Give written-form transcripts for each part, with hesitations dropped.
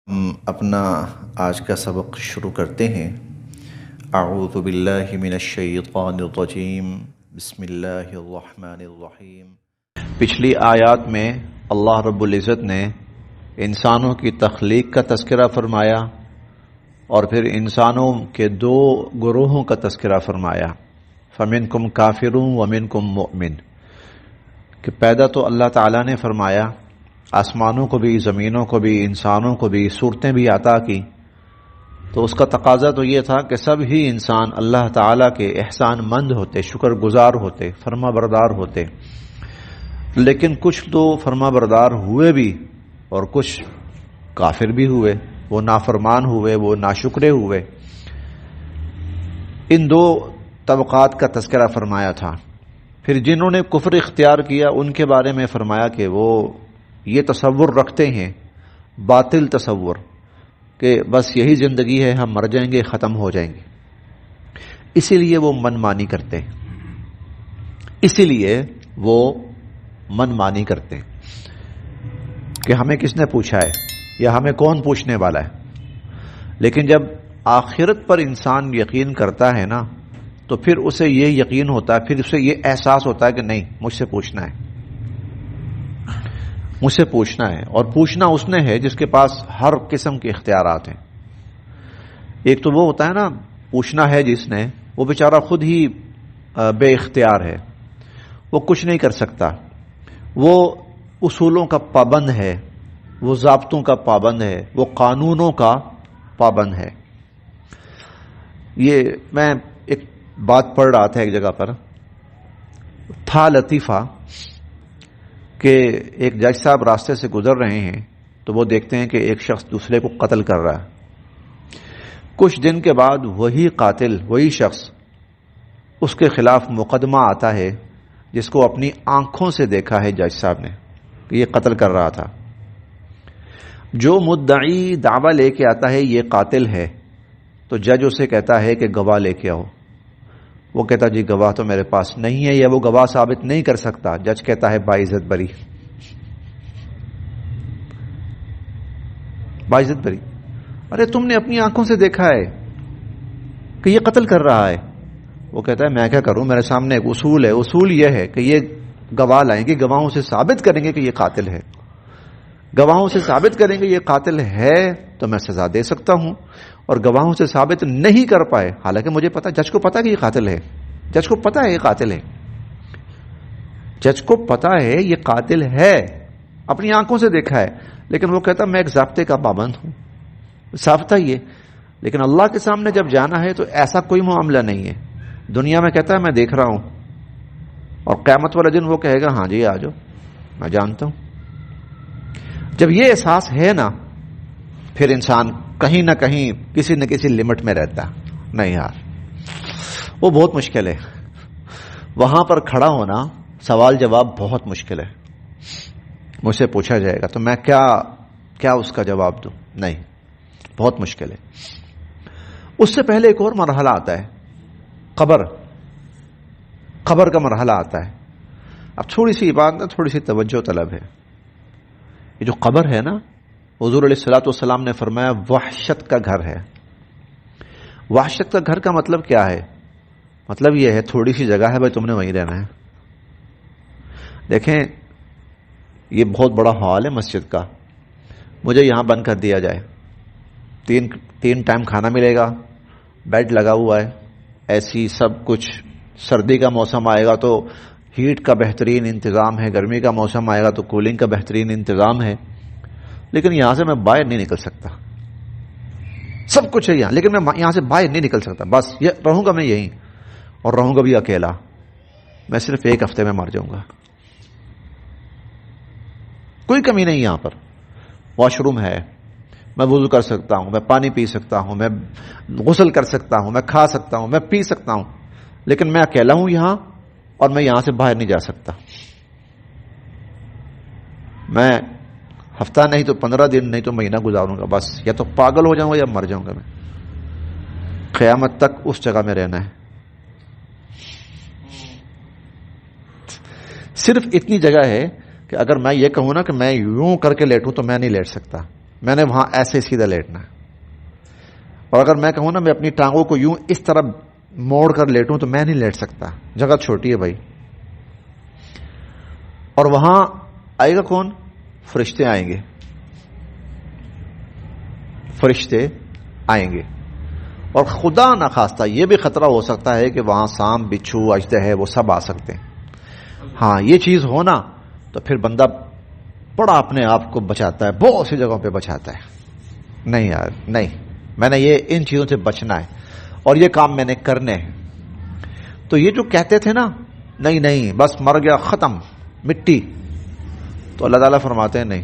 ہم اپنا آج کا سبق شروع کرتے ہیں۔ اعوذ باللہ من الشیطان الرجیم، بسم اللہ الرحمن الرحیم۔ پچھلی آیات میں اللہ رب العزت نے انسانوں کی تخلیق کا تذکرہ فرمایا اور پھر انسانوں کے دو گروہوں کا تذکرہ فرمایا، فمنکم کافر ومنکم مؤمن، کہ پیدا تو اللہ تعالیٰ نے فرمایا، آسمانوں کو بھی، زمینوں کو بھی، انسانوں کو بھی صورتیں بھی عطا کی، تو اس کا تقاضا تو یہ تھا کہ سب ہی انسان اللہ تعالیٰ کے احسان مند ہوتے، شکر گزار ہوتے، فرما بردار ہوتے، لیکن کچھ تو فرما بردار ہوئے بھی اور کچھ کافر بھی ہوئے، وہ نافرمان ہوئے، وہ ناشکرے ہوئے۔ ان دو طبقات کا تذکرہ فرمایا تھا۔ پھر جنہوں نے کفر اختیار کیا ان کے بارے میں فرمایا کہ وہ یہ تصور رکھتے ہیں، باطل تصور، کہ بس یہی زندگی ہے، ہم مر جائیں گے، ختم ہو جائیں گے، اسی لیے وہ من مانی کرتے ہیں، اسی لیے وہ من مانی کرتے ہیں کہ ہمیں کس نے پوچھا ہے یا ہمیں کون پوچھنے والا ہے۔ لیکن جب آخرت پر انسان یقین کرتا ہے نا، تو پھر اسے یہ یقین ہوتا ہے، پھر اسے یہ احساس ہوتا ہے کہ نہیں، مجھ سے پوچھنا ہے، مجھ سے پوچھنا ہے، اور پوچھنا اس نے ہے جس کے پاس ہر قسم کے اختیارات ہیں۔ ایک تو وہ ہوتا ہے نا، پوچھنا ہے جس نے، وہ بیچارہ خود ہی بے اختیار ہے، وہ کچھ نہیں کر سکتا، وہ اصولوں کا پابند ہے، وہ ضابطوں کا پابند ہے، وہ قانونوں کا پابند ہے۔ یہ میں ایک بات پڑھ رہا تھا ایک جگہ پر، تھا لطیفہ کہ ایک جج صاحب راستے سے گزر رہے ہیں تو وہ دیکھتے ہیں کہ ایک شخص دوسرے کو قتل کر رہا ہے۔ کچھ دن کے بعد وہی قاتل، وہی شخص، اس کے خلاف مقدمہ آتا ہے جس کو اپنی آنکھوں سے دیکھا ہے جج صاحب نے کہ یہ قتل کر رہا تھا۔ جو مدعی دعویٰ لے کے آتا ہے یہ قاتل ہے، تو جج اسے کہتا ہے کہ گواہ لے کے آؤ۔ وہ کہتا جی گواہ تو میرے پاس نہیں ہے، یا وہ گواہ ثابت نہیں کر سکتا۔ جج کہتا ہے باعزت بری، باعزت بری۔ ارے تم نے اپنی آنکھوں سے دیکھا ہے کہ یہ قتل کر رہا ہے۔ وہ کہتا ہے میں کیا کروں، میرے سامنے ایک اصول ہے، اصول یہ ہے کہ یہ گواہ لائیں گے، گواہوں سے ثابت کریں گے کہ یہ قاتل ہے، گواہوں سے ثابت کریں گے یہ قاتل ہے تو میں سزا دے سکتا ہوں، اور گواہوں سے ثابت نہیں کر پائے، حالانکہ مجھے پتا، جج کو پتا کہ یہ قاتل ہے، جج کو پتا ہے یہ قاتل ہے، جج کو پتا ہے یہ قاتل ہے، اپنی آنکھوں سے دیکھا ہے، لیکن وہ کہتا میں ایک ضابطے کا پابند ہوں، ضابطہ یہ۔ لیکن اللہ کے سامنے جب جانا ہے تو ایسا کوئی معاملہ نہیں ہے۔ دنیا میں کہتا ہے میں دیکھ رہا ہوں، اور قیامت والے دن وہ کہے گا ہاں جی آ جاؤ، میں جانتا ہوں۔ جب یہ احساس ہے نا، پھر انسان کہیں نہ کہیں کسی نہ کسی لمٹ میں رہتا ہے۔ نہیں یار، وہ بہت مشکل ہے، وہاں پر کھڑا ہونا، سوال جواب بہت مشکل ہے۔ مجھ سے پوچھا جائے گا تو میں کیا اس کا جواب دوں؟ نہیں، بہت مشکل ہے۔ اس سے پہلے ایک اور مرحلہ آتا ہے، قبر کا مرحلہ آتا ہے۔ اب تھوڑی سی بات نا، تھوڑی سی توجہ طلب ہے۔ یہ جو قبر ہے نا، حضور علیہ الصلوۃ والسلام نے فرمایا وحشت کا گھر ہے۔ وحشت کا گھر کا مطلب کیا ہے؟ مطلب یہ ہے تھوڑی سی جگہ ہے بھائی، تم نے وہیں رہنا ہے۔ دیکھیں، یہ بہت بڑا ہال ہے مسجد کا، مجھے یہاں بند کر دیا جائے، تین ٹائم کھانا ملے گا، بیڈ لگا ہوا ہے، ایسی سب کچھ، سردی کا موسم آئے گا تو ہیٹ کا بہترین انتظام ہے، گرمی کا موسم آئے گا تو کولنگ کا بہترین انتظام ہے، لیکن یہاں سے میں باہر نہیں نکل سکتا۔ سب کچھ ہے یہاں، لیکن میں یہاں سے باہر نہیں نکل سکتا، بس یہ رہوں گا میں یہیں، اور رہوں گا بھی اکیلا، میں صرف ایک ہفتے میں مر جاؤں گا۔ کوئی کمی نہیں یہاں پر، واش روم ہے، میں وضو کر سکتا ہوں، میں پانی پی سکتا ہوں، میں غسل کر سکتا ہوں، میں کھا سکتا ہوں، میں پی سکتا ہوں، لیکن میں اکیلا ہوں یہاں، اور میں یہاں سے باہر نہیں جا سکتا۔ میں ہفتہ نہیں تو 15 دن نہیں تو مہینہ گزاروں گا، بس یا تو پاگل ہو جاؤں گا یا مر جاؤں گا۔ میں قیامت تک اس جگہ میں رہنا ہے۔ صرف اتنی جگہ ہے کہ اگر میں یہ کہوں نا کہ میں یوں کر کے لیٹوں تو میں نہیں لیٹ سکتا، میں نے وہاں ایسے سیدھا لیٹنا ہے. اور اگر میں کہوں نا میں اپنی ٹانگوں کو یوں اس طرح موڑ کر لیٹوں تو میں نہیں لیٹ سکتا, جگہ چھوٹی ہے بھائی. اور وہاں آئے گا کون؟ فرشتے آئیں گے, فرشتے آئیں گے. اور خدا نخواستہ یہ بھی خطرہ ہو سکتا ہے کہ وہاں سانپ, بچھو, اژدہے وہ سب آ سکتے ہیں. ہاں یہ چیز ہونا تو پھر بندہ بڑا اپنے آپ کو بچاتا ہے, بہت سی جگہوں پہ بچاتا ہے. نہیں یار نہیں, میں نے یہ ان چیزوں سے بچنا ہے اور یہ کام میں نے کرنے ہیں. تو یہ جو کہتے تھے نا نہیں نہیں بس مر گیا ختم مٹی, تو اللہ تعالیٰ فرماتے ہیں نہیں,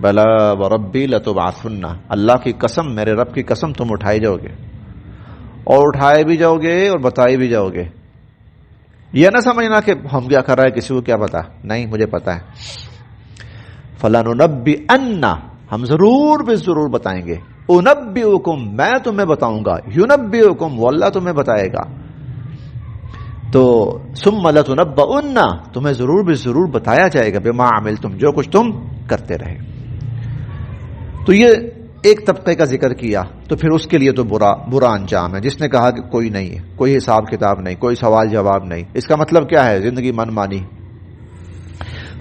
بلا وربی لتبعثن, اللہ کی قسم, میرے رب کی قسم, تم اٹھائے جاؤ گے اور اٹھائے بھی جاؤ گے اور بتائے بھی جاؤ گے. یہ نہ سمجھنا کہ ہم کیا کر رہے ہیں کسی کو کیا پتا, نہیں مجھے پتا ہے. فلننبئن, ہم ضرور بھی ضرور بتائیں گے. انبئکم, میں تمہیں بتاؤں گا. ینبئکم, وہ اللہ تمہیں بتائے گا. تو ثم لتنبؤن, تمہیں ضرور بھی ضرور بتایا جائے گا بما عملتم, جو کچھ تم کرتے رہے. تو یہ ایک طبقے کا ذکر کیا, تو پھر اس کے لیے تو برا انجام ہے جس نے کہا کہ کوئی نہیں ہے, کوئی حساب کتاب نہیں, کوئی سوال جواب نہیں. اس کا مطلب کیا ہے؟ زندگی من مانی.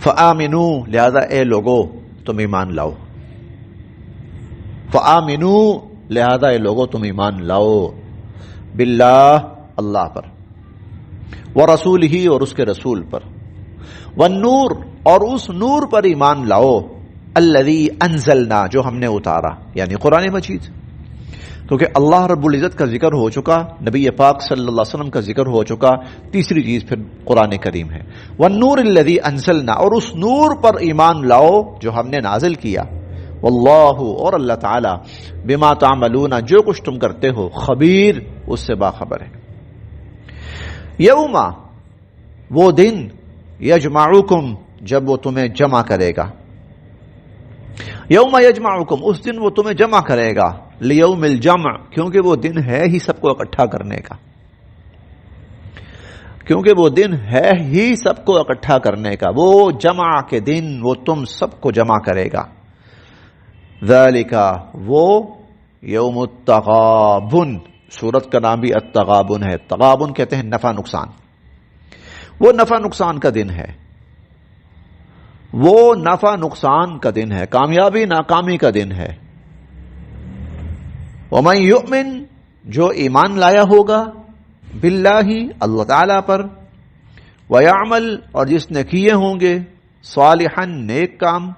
فآمنوا, لہذا اے لوگو تم ایمان لاؤ. فآمنوا, لہذا اے لوگو تم ایمان لاؤ. باللہ, اللہ پر. ورسولہ, اور اس کے رسول پر. والنور, اور اس نور پر ایمان لاؤ. الذی انزلنا, جو ہم نے اتارا, یعنی قرآن مجید. کیونکہ اللہ رب العزت کا ذکر ہو چکا, نبی پاک صلی اللہ علیہ وسلم کا ذکر ہو چکا, تیسری چیز پھر قرآن کریم ہے. والنور الذی انزلنا, اور اس نور پر ایمان لاؤ جو ہم نے نازل کیا. واللہ, اور اللہ تعالی, بما تعملون, جو کچھ تم کرتے ہو, خبیر, اس سے باخبر ہے. یوم, وہ دن, یجمعکم, جب وہ تمہیں جمع کرے گا. یوم یجمعکم, اس دن وہ تمہیں جمع کرے گا. لیوم الجمع, کیونکہ وہ دن ہے ہی سب کو اکٹھا کرنے کا, کیونکہ وہ دن ہے ہی سب کو اکٹھا کرنے کا. وہ جمع کے دن, وہ تم سب کو جمع کرے گا. ذالک, وہ یوم التغابن, سورت کا نام بھی التغابن ہے. تغابن کہتے ہیں نفع نقصان. وہ نفع نقصان کا دن ہے, وہ نفع نقصان کا دن ہے, کامیابی ناکامی کا دن ہے. وَمَن يُؤْمِن, جو ایمان لایا ہوگا, باللہ, اللہ تعالیٰ پر, وَيَعْمَل, اور جس نے کیے ہوں گے, صالحاً, نیک کام,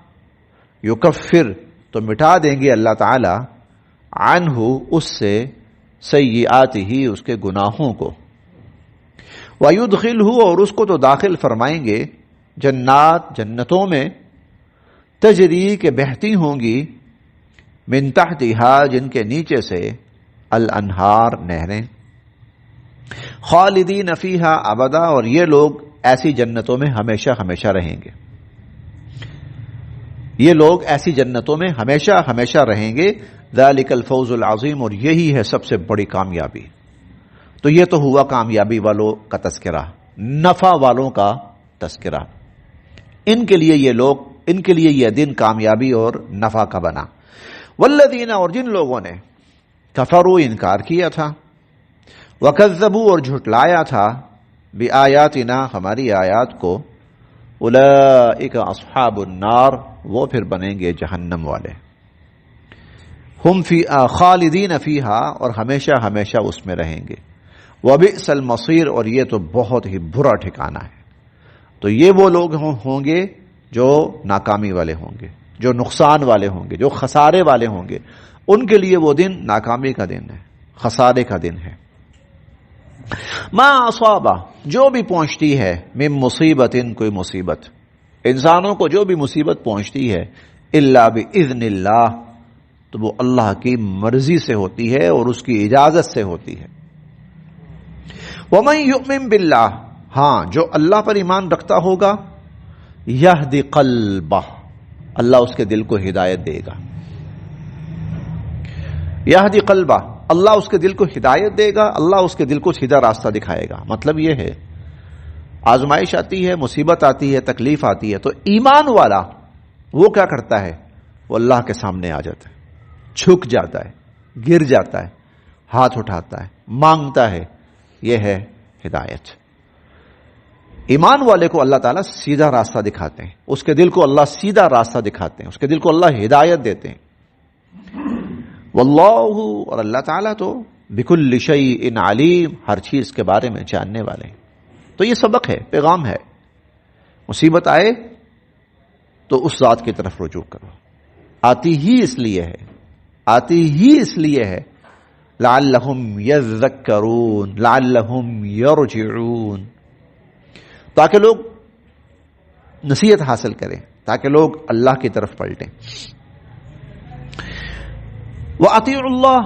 یکفر, تو مٹا دیں گے اللہ تعالیٰ, عنہ, اس سے, سیئاتہ, اس کے گناہوں کو, وَيُدْخِلْهُ, اور اس کو تو داخل فرمائیں گے, جنات, جنتوں میں, تجری, کے بہتی ہوں گی, من تحتها, جن کے نیچے سے, الانہار, نہریں, خالدین فیہا ابدا, اور یہ لوگ ایسی جنتوں میں ہمیشہ ہمیشہ رہیں گے. یہ لوگ ایسی جنتوں میں ہمیشہ ہمیشہ رہیں گے. ذالک الفوز العظیم, اور یہی ہے سب سے بڑی کامیابی. تو یہ تو ہوا کامیابی والوں کا تذکرہ, نفع والوں کا تذکرہ. ان کے لیے یہ لوگ, ان کے لیے یہ دن کامیابی اور نفع کا بنا. والذین, اور جن لوگوں نے, کفروا, انکار کیا تھا, وکذبوا, اور جھٹلایا تھا, بآیاتنا, ہماری آیات کو, اولئک اصحاب النار, وہ پھر بنیں گے جہنم والے. ہم خالدین فیہا, اور ہمیشہ ہمیشہ اس میں رہیں گے. وبئس المصیر, اور یہ تو بہت ہی برا ٹھکانہ ہے. تو یہ وہ لوگ ہوں گے جو ناکامی والے ہوں گے, جو نقصان والے ہوں گے, جو خسارے والے ہوں گے. ان کے لیے وہ دن ناکامی کا دن ہے, خسارے کا دن ہے. ما اصابہ, جو بھی پہنچتی ہے, من مصیبت, کوئی مصیبت, انسانوں کو جو بھی مصیبت پہنچتی ہے, الا باذن اللہ, تو وہ اللہ کی مرضی سے ہوتی ہے اور اس کی اجازت سے ہوتی ہے. ومن یؤمن باللہ, ہاں جو اللہ پر ایمان رکھتا ہوگا, یہدی قلبہ, اللہ اس کے دل کو ہدایت دے گا. یہدی قلبہ, اللہ اس کے دل کو ہدایت دے گا, اللہ اس کے دل کو سیدھا راستہ دکھائے گا. مطلب یہ ہے, آزمائش آتی ہے, مصیبت آتی ہے, تکلیف آتی ہے, تو ایمان والا وہ کیا کرتا ہے, وہ اللہ کے سامنے آ جاتا ہے، جھک جاتا ہے، گر جاتا ہے، ہاتھ اٹھاتا ہے، مانگتا ہے. یہ ہے ہدایت. ایمان والے کو اللہ تعالیٰ سیدھا راستہ دکھاتے ہیں، اس کے دل کو اللہ سیدھا راستہ دکھاتے ہیں، اس کے دل کو اللہ ہدایت دیتے ہیں. واللہ، اور اللہ تعالیٰ تو بکل شیء علیم، ہر چیز کے بارے میں جاننے والے ہیں. تو یہ سبق ہے، پیغام ہے. مصیبت آئے تو اس ذات کی طرف رجوع کرو. آتی ہی اس لیے ہے لعلہم یذکرون، لعلہم یرجعون، تاکہ لوگ نصیحت حاصل کریں، تاکہ لوگ اللہ کی طرف پلٹیں. وَأَطِيعُوا اللَّهَ،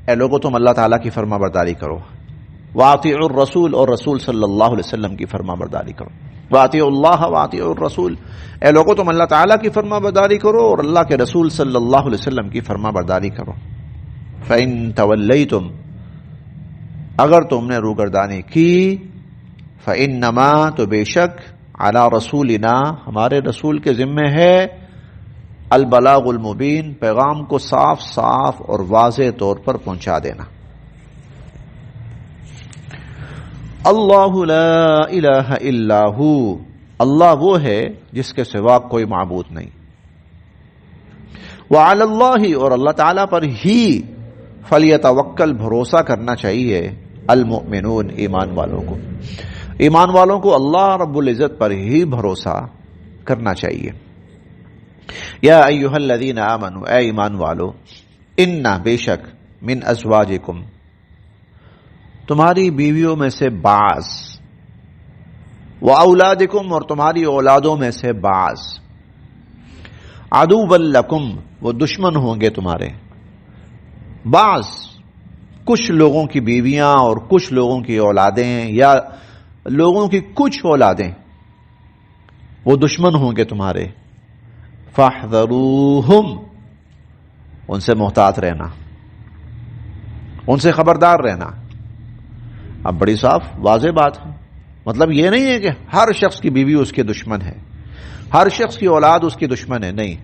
اے لوگوں تم اللہ تعالیٰ کی فرما برداری کرو. وَأَطِيعُوا الرَّسُولَ، اور رسول صلی اللہ علیہ وسلم کی فرما برداری کرو. وَأَطِيعُوا اللَّهَ وَأَطِيعُوا الرَّسُولَ، اے لوگوں تم اللہ تعالیٰ کی فرما برداری کرو اور اللہ کے رسول صلی اللہ علیہ وسلم کی فرما برداری کرو. فَإِن تَوَلَّيْتُمْ، اگر تم نے روگردانی کی، فَإِنَّمَا، تو بے شک، عَلَى رَسُولِنَا، ہمارے رسول کے ذمہ ہے، البلاغ المبین، پیغام کو صاف صاف اور واضح طور پر پہنچا دینا. اللہ لا الہ الا ہو، اللہ وہ ہے جس کے سوا کوئی معبود نہیں. وعلی اللہ، اور اللہ تعالیٰ پر ہی، فلیتوکل، بھروسہ کرنا چاہیے، المؤمنون، ایمان والوں کو. ایمان والوں کو اللہ رب العزت پر ہی بھروسہ کرنا چاہیے. یا ایھا الذین آمنوا، اے ایمان والو، ان، بے شک، من ازواجکم، تمہاری بیویوں میں سے بعض، واولادکم، اور تمہاری اولادوں میں سے بعض، عدوا لکم، وہ دشمن ہوں گے تمہارے. بعض، کچھ لوگوں کی بیویاں اور کچھ لوگوں کی اولادیں، یا لوگوں کی کچھ اولادیں وہ دشمن ہوں گے تمہارے. فاحذروہم، ان سے محتاط رہنا، ان سے خبردار رہنا. اب بڑی صاف واضح بات ہے. مطلب یہ نہیں ہے کہ ہر شخص کی بیوی اس کے دشمن ہے، ہر شخص کی اولاد اس کی دشمن ہے. نہیں،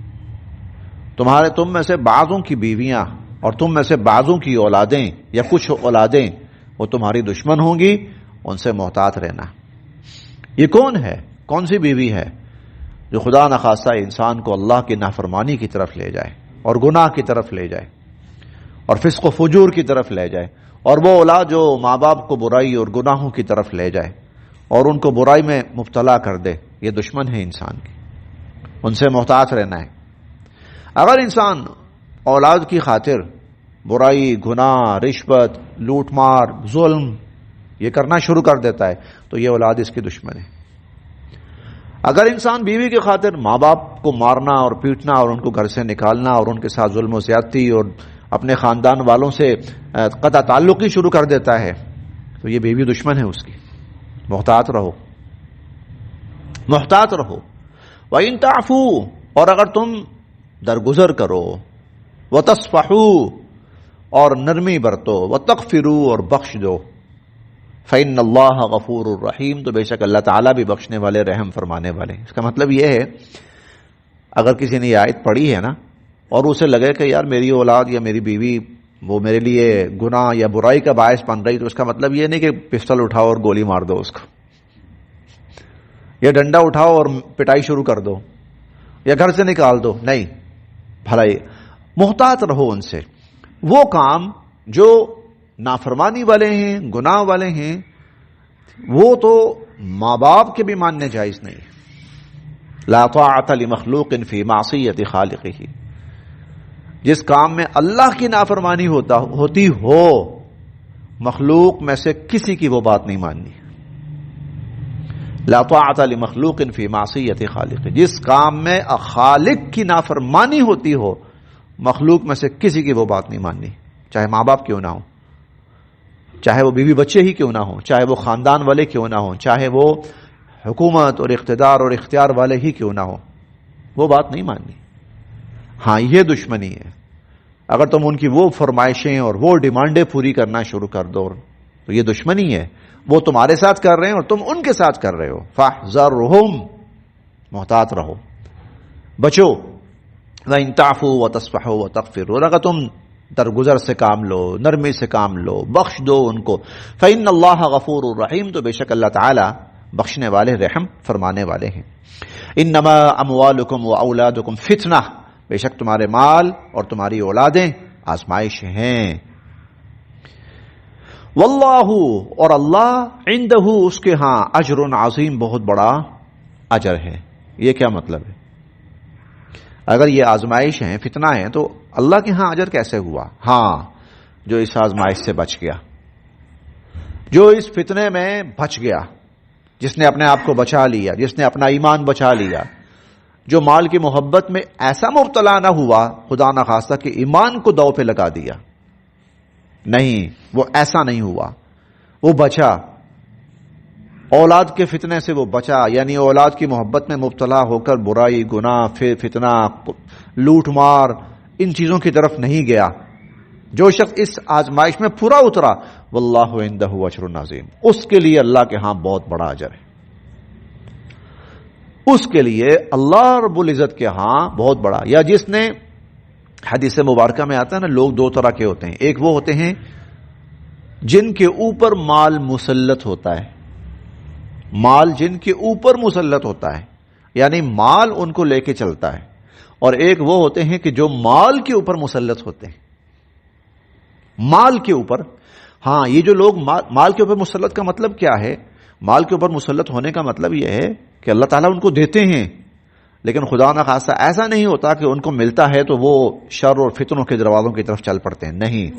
تم میں سے بعضوں کی بیویاں اور تم میں سے بعضوں کی اولادیں یا کچھ اولادیں وہ تمہاری دشمن ہوں گی، ان سے محتاط رہنا. یہ کون ہے؟ کون سی بیوی ہے جو خدا نخواستہ انسان کو اللہ کی نافرمانی کی طرف لے جائے اور گناہ کی طرف لے جائے اور فسق و فجور کی طرف لے جائے، اور وہ اولاد جو ماں باپ کو برائی اور گناہوں کی طرف لے جائے اور ان کو برائی میں مبتلا کر دے؟ یہ دشمن ہے انسان کی، ان سے محتاط رہنا ہے. اگر انسان اولاد کی خاطر برائی، گناہ، رشوت، لوٹ مار، ظلم یہ کرنا شروع کر دیتا ہے تو یہ اولاد اس کی دشمن ہے. اگر انسان بیوی کی خاطر ماں باپ کو مارنا اور پیٹنا اور ان کو گھر سے نکالنا اور ان کے ساتھ ظلم و زیادتی اور اپنے خاندان والوں سے قطع تعلقی شروع کر دیتا ہے تو یہ بیوی دشمن ہے اس کی. محتاط رہو، محتاط رہو. وَإِن تَعْفُوا، اور اگر تم درگزر کرو، وَتَصْفَحُوا، اور نرمی برتو، وَتَغْفِرُوا، اور بخش دو، فَإِنَّ اللَّهَ غَفُورٌ رَحِيمٌ، تو بے شک اللہ تعالیٰ بھی بخشنے والے، رحم فرمانے والے. اس کا مطلب یہ ہے اگر کسی نے یہ آیت پڑھی ہے نا اور اسے لگے کہ یار میری اولاد یا میری بیوی وہ میرے لیے گناہ یا برائی کا باعث بن رہی، تو اس کا مطلب یہ نہیں کہ پسٹل اٹھاؤ اور گولی مار دو اس کو، یا ڈنڈا اٹھاؤ اور پٹائی شروع کر دو، یا گھر سے نکال دو. نہیں، بھلائی محتاط رہو ان سے. وہ کام جو نافرمانی والے ہیں، گناہ والے ہیں، وہ تو ماں باپ کے بھی ماننے جائز نہیں. لا طاعۃ لمخلوق فی معصیۃ خالقہ، جس کام میں اللہ کی نافرمانی ہوتی ہو، مخلوق میں سے کسی کی وہ بات نہیں ماننی. لا طاعۃ لمخلوق فی معصیۃ خالقہ، جس کام میں خالق کی نافرمانی ہوتی ہو، مخلوق میں سے کسی کی وہ بات نہیں ماننی، چاہے ماں باپ کیوں نہ ہو، چاہے وہ بیوی بچے ہی کیوں نہ ہوں، چاہے وہ خاندان والے کیوں نہ ہوں، چاہے وہ حکومت اور اقتدار اور اختیار والے ہی کیوں نہ ہوں، وہ بات نہیں ماننی. ہاں یہ دشمنی ہے. اگر تم ان کی وہ فرمائشیں اور وہ ڈیمانڈیں پوری کرنا شروع کر دو تو یہ دشمنی ہے. وہ تمہارے ساتھ کر رہے ہیں اور تم ان کے ساتھ کر رہے ہو. فاحذرہم، محتاط رہو، بچو. وَإِن تَعْفُوا وَتَصْفَحُوا وَتَغْفِرُوا، اور اگر تم درگزر سے کام لو، نرمی سے کام لو، بخش دو ان کو، فَإِنَّ اللَّهَ غَفُورٌ رَحِيمٌ، تو بے شک اللہ تعالی بخشنے والے، رحم فرمانے والے ہیں۔ انما اموالکم واولادکم فتنہ، بے شک تمہارے مال اور تمہاری اولادیں آزمائش ہیں۔ واللہ، اور اللہ، عندہ، اس کے ہاں، اجر عظیم، بہت بڑا اجر ہے۔ یہ کیا مطلب ہے؟ اگر یہ آزمائش ہیں، فتنہ ہیں، تو اللہ کے ہاں اجر کیسے ہوا؟ ہاں، جو اس آزمائش سے بچ گیا، جو اس فتنے میں بچ گیا، جس نے اپنے آپ کو بچا لیا، جس نے اپنا ایمان بچا لیا، جو مال کی محبت میں ایسا مبتلا نہ ہوا خدا نخواستہ کہ ایمان کو دو پہ لگا دیا، نہیں، وہ ایسا نہیں ہوا، وہ بچا، اولاد کے فتنے سے وہ بچا، یعنی اولاد کی محبت میں مبتلا ہو کر برائی، گناہ، فتنہ، لوٹ مار، ان چیزوں کی طرف نہیں گیا۔ جو شخص اس آزمائش میں پورا اترا، واللہ عندہ اجر عظیم، اس کے لیے اللہ کے ہاں بہت بڑا اجر ہے، اس کے لیے اللہ رب العزت کے ہاں بہت بڑا۔ یا جس نے، حدیث مبارکہ میں آتا ہے نا، لوگ دو طرح کے ہوتے ہیں، ایک وہ ہوتے ہیں جن کے اوپر مال مسلط ہوتا ہے، مال جن کے اوپر مسلط ہوتا ہے، یعنی مال ان کو لے کے چلتا ہے، اور ایک وہ ہوتے ہیں کہ جو مال کے اوپر مسلط ہوتے ہیں، مال کے اوپر۔ ہاں، یہ جو لوگ مال کے اوپر مسلط کا مطلب کیا ہے؟ مال کے اوپر مسلط ہونے کا مطلب یہ ہے کہ اللہ تعالیٰ ان کو دیتے ہیں، لیکن خدا نخواستہ ایسا نہیں ہوتا کہ ان کو ملتا ہے تو وہ شر اور فتنوں کے دروازوں کی طرف چل پڑتے ہیں، نہیں،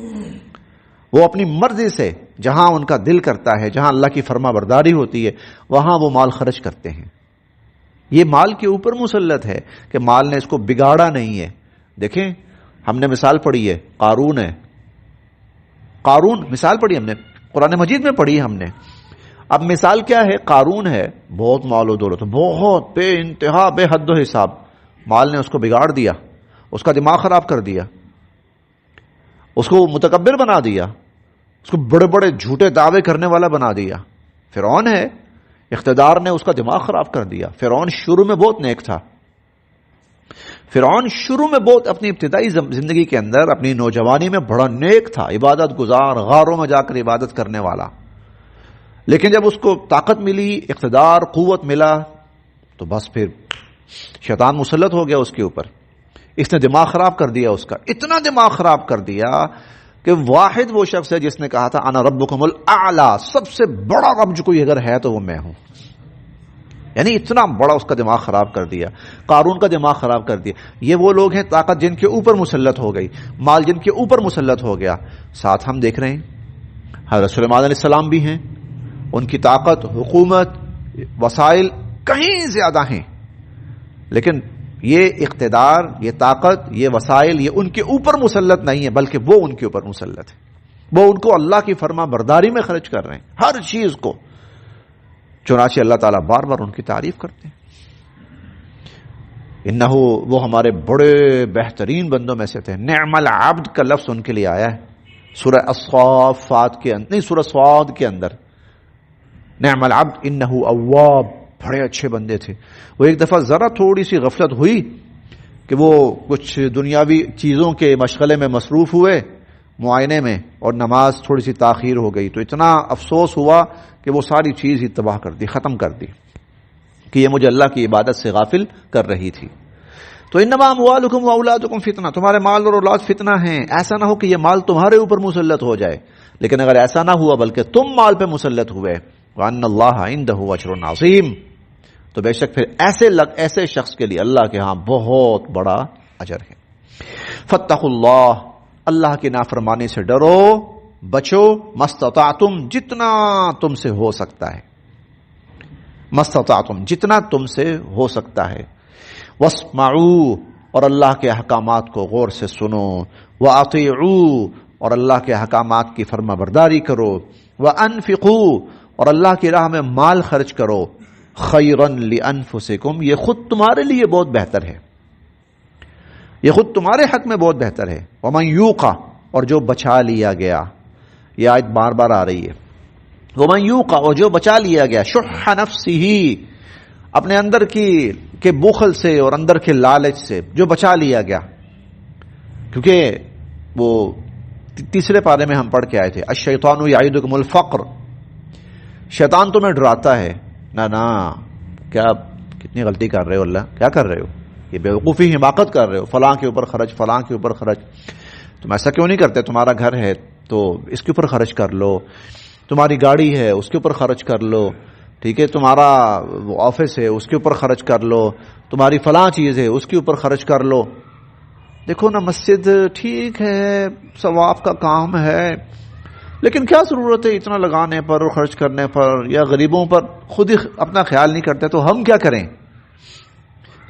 وہ اپنی مرضی سے جہاں ان کا دل کرتا ہے، جہاں اللہ کی فرما برداری ہوتی ہے، وہاں وہ مال خرچ کرتے ہیں۔ یہ مال کے اوپر مسلط ہے کہ مال نے اس کو بگاڑا نہیں ہے۔ دیکھیں، ہم نے مثال پڑھی ہے، قارون ہے، قارون مثال پڑھی ہم نے، قرآن مجید میں پڑھی ہم نے۔ اب مثال کیا ہے؟ قارون ہے، بہت مال و دولت، بہت بے انتہا، بے حد و حساب، مال نے اس کو بگاڑ دیا، اس کا دماغ خراب کر دیا، اس کو متکبر بنا دیا، اس کو بڑے بڑے جھوٹے دعوے کرنے والا بنا دیا۔ فرعون ہے، اقتدار نے اس کا دماغ خراب کر دیا۔ فرعون شروع میں بہت نیک تھا، فرعون شروع میں بہت، اپنی ابتدائی زندگی کے اندر، اپنی نوجوانی میں بڑا نیک تھا، عبادت گزار، غاروں میں جا کر عبادت کرنے والا، لیکن جب اس کو طاقت ملی، اقتدار، قوت ملا، تو بس پھر شیطان مسلط ہو گیا اس کے اوپر، اس نے دماغ خراب کر دیا، اس کا اتنا دماغ خراب کر دیا کہ واحد وہ شخص ہے جس نے کہا تھا انا ربکم الاعلی، سب سے بڑا رب جو کوئی اگر ہے تو وہ میں ہوں، یعنی اتنا بڑا اس کا دماغ خراب کر دیا، قارون کا دماغ خراب کر دیا۔ یہ وہ لوگ ہیں، طاقت جن کے اوپر مسلط ہو گئی، مال جن کے اوپر مسلط ہو گیا۔ ساتھ ہم دیکھ رہے ہیں حضرت سلیمان علیہ السلام بھی ہیں، ان کی طاقت، حکومت، وسائل کہیں زیادہ ہیں، لیکن یہ اقتدار، یہ طاقت، یہ وسائل، یہ ان کے اوپر مسلط نہیں ہے، بلکہ وہ ان کے اوپر مسلط ہے، وہ ان کو اللہ کی فرما برداری میں خرچ کر رہے ہیں، ہر چیز کو۔ چنانچہ اللہ تعالیٰ بار بار ان کی تعریف کرتے ہیں، انہو، وہ ہمارے بڑے بہترین بندوں میں سے تھے۔ نعم العبد کا لفظ ان کے لیے آیا ہے سورہ الصافات کے اندر، نہیں، سورہ صاد کے اندر، نعم العبد انہو اواب، بڑے اچھے بندے تھے۔ وہ ایک دفعہ ذرا تھوڑی سی غفلت ہوئی کہ وہ کچھ دنیاوی چیزوں کے مشغلے میں مصروف ہوئے، معائنے میں، اور نماز تھوڑی سی تاخیر ہو گئی، تو اتنا افسوس ہوا کہ وہ ساری چیز ہی تباہ کر دی، ختم کر دی، کہ یہ مجھے اللہ کی عبادت سے غافل کر رہی تھی۔ تو انما اموالکم واولادکم فتنہ، تمہارے مال اور اولاد فتنہ ہیں۔ ایسا نہ ہو کہ یہ مال تمہارے اوپر مسلط ہو جائے، لیکن اگر ایسا نہ ہوا بلکہ تم مال پہ مسلط ہوئے، وان اللہ عندہ اجر عظیم، تو بے شک پھر ایسے شخص کے لیے اللہ کے ہاں بہت بڑا اجر ہے۔ فاتقوا اللہ، اللہ کی نافرمانی سے ڈرو، بچو، مستطعتم، جتنا تم سے ہو سکتا ہے، مستطعتم، جتنا تم سے ہو سکتا ہے، واسمعوا، اور اللہ کے احکامات کو غور سے سنو، واطیعوا، اور اللہ کے احکامات کی فرما برداری کرو، وانفقوا، اور اللہ کی راہ میں مال خرچ کرو، خیرن لانفسکم، یہ خود تمہارے لیے بہت بہتر ہے، یہ خود تمہارے حق میں بہت بہتر ہے۔ ومن یوق، اور جو بچا لیا گیا، یہ آیت بار بار آ رہی ہے، ومن یوق، اور جو بچا لیا گیا، شح نفسہ، اپنے اندر کے بخل سے اور اندر کے لالچ سے جو بچا لیا گیا، کیونکہ وہ تیسرے پارے میں ہم پڑھ کے آئے تھے، الشیطان یعیدکم الفقر، شیطان تمہیں ڈراتا ہے، نہ کیا کتنی غلطی کر رہے ہو، اللہ کیا کر رہے ہو، یہ بیوقوفی حماقت کر رہے ہو، فلاں کے اوپر خرچ، فلاں کے اوپر خرچ، تم ایسا کیوں نہیں کرتے، تمہارا گھر ہے تو اس کے اوپر خرچ کر لو، تمہاری گاڑی ہے اس کے اوپر خرچ کر لو، ٹھیک ہے، تمہارا آفس ہے اس کے اوپر خرچ کر لو، تمہاری فلاں چیز ہے اس کے اوپر خرچ کر لو۔ دیکھو نا، مسجد ٹھیک ہے، ثواب کا کام ہے، لیکن کیا ضرورت ہے اتنا لگانے پر اور خرچ کرنے پر، یا غریبوں پر خود ہی اپنا خیال نہیں کرتے تو ہم کیا کریں؟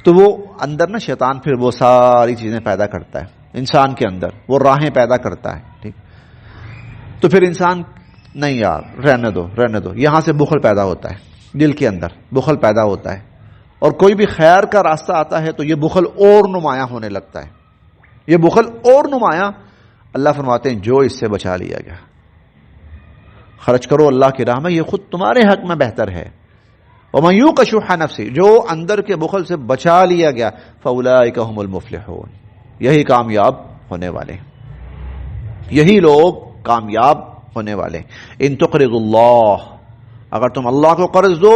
تو وہ اندر نا شیطان پھر وہ ساری چیزیں پیدا کرتا ہے انسان کے اندر، وہ راہیں پیدا کرتا ہے، ٹھیک، تو پھر انسان نہیں یار رہنے دو، یہاں سے بخل پیدا ہوتا ہے، دل کے اندر بخل پیدا ہوتا ہے، اور کوئی بھی خیر کا راستہ آتا ہے تو یہ بخل اور نمایاں ہونے لگتا ہے، یہ بخل اور نمایاں۔ اللہ فرماتے ہیں جو اس سے بچا لیا گیا، خرچ کرو اللہ کی راہ میں، یہ خود تمہارے حق میں بہتر ہے۔ وَمَن يُوقَ شُحَّ نَفْسِهِ، جو اندر کے بخل سے بچا لیا گیا، فَأُولَٰئِكَ هُمُ الْمُفْلِحُونَ، یہی کامیاب ہونے والے، یہی لوگ کامیاب ہونے والے۔ ان تقرضوا اللہ، اگر تم اللہ کو قرض دو،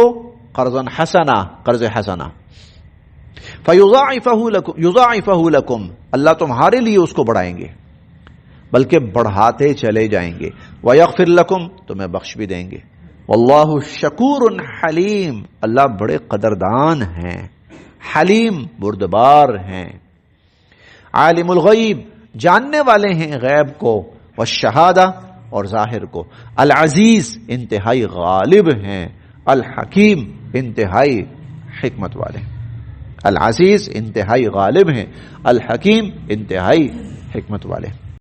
قرضا حسنا، قرض حسنا، یضاعفہ لکم، اللہ تمہارے لیے اس کو بڑھائیں گے، بلکہ بڑھاتے چلے جائیں گے، ویغفر لکم، تمہیں بخش بھی دیں گے، واللہ شکور حلیم، اللہ بڑے قدردان ہیں، حلیم بردبار ہیں، عالم الغیب، جاننے والے ہیں غیب کو، والشہادہ، اور ظاہر کو، العزیز، انتہائی غالب ہیں، الحکیم، انتہائی حکمت والے، العزیز انتہائی غالب ہیں، الحکیم انتہائی حکمت والے۔